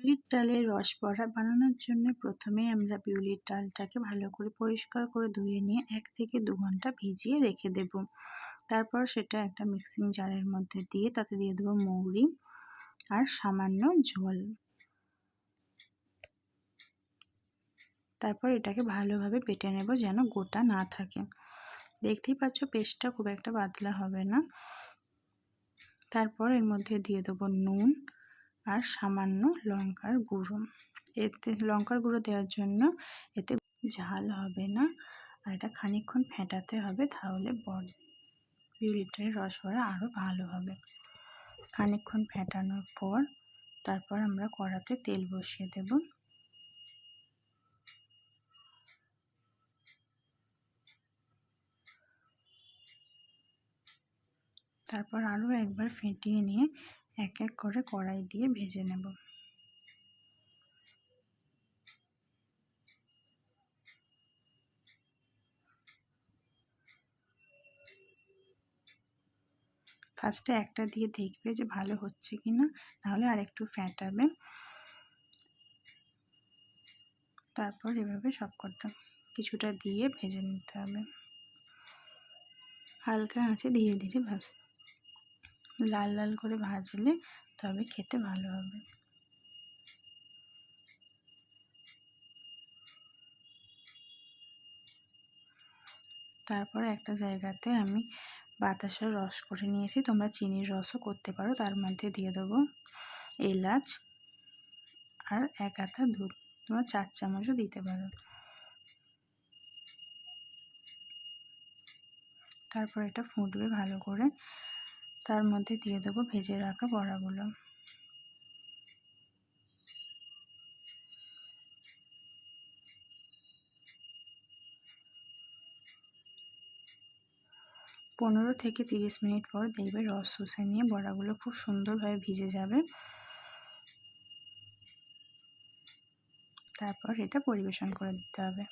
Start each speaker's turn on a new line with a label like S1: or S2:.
S1: বিউলির ডালের রস বড়া বানানোর জন্য প্রথমে আমরা বিউলির ডালটাকে ভালো করে পরিষ্কার করে ধুয়ে নিয়ে 1 থেকে 2 ঘন্টা ভিজিয়ে রেখে দেব। তারপর সেটা একটা মিক্সিং জারের মধ্যে দিয়ে তাতে দিয়ে দেবো মৌরি আর সামান্য জল। তারপর এটাকে ভালোভাবে বেটে নেব যেন গোটা না থাকে। দেখতেই পাচ্ছ পেস্টটা খুব একটা পাতলা হবে না। তারপর এর মধ্যে দিয়ে দেবো নুন আর সামান্য লঙ্কার গুঁড়ো। এতে লঙ্কার গুঁড়ো দেওয়ার জন্য এতে ঝাল হবে না, আর এটা খানিকক্ষণ ফেটাতে হবে, তাহলে বিউলির ডালের রস বড়া আরও ভালো হবে। খানিকক্ষণ ফেটানোর পর তারপর আমরা কড়াতে তেল বসিয়ে দেব। তারপর আরও একবার ফেটিয়ে নিয়ে এক এক করে কড়াই দিয়ে ভেজে নেব। ফার্স্টে একটা দিয়ে দেখবে যে ভালো হচ্ছে কি না, নাহলে আর একটু ফেটাবে। তারপর এভাবে সবকটা কিছুটা দিয়ে ভেজে নিতে হবে। হালকা আঁচে ধীরে ধীরে ভাজতে, লাল লাল করে ভাজলে তবে খেতে ভালো হবে। তারপর একটা জায়গাতে আমি বাতাসার রস করে নিয়েছি, তোমরা চিনির রসও করতে পারো। তার মধ্যে দিয়ে দেবো এলাচ আর 1 আধা দুধ, তোমরা 4 চামচও দিতে পারো। তারপর এটা ফুটবে ভালো করে, তার মধ্যে দিয়ে দেবো ভেজে রাখা বড়াগুলো। পনেরো থেকে 30 মিনিট পর দেখবে রস শুষে নিয়ে বড়াগুলো খুব সুন্দরভাবে ভিজে যাবে। তারপর এটা পরিবেশন করে দিতে হবে।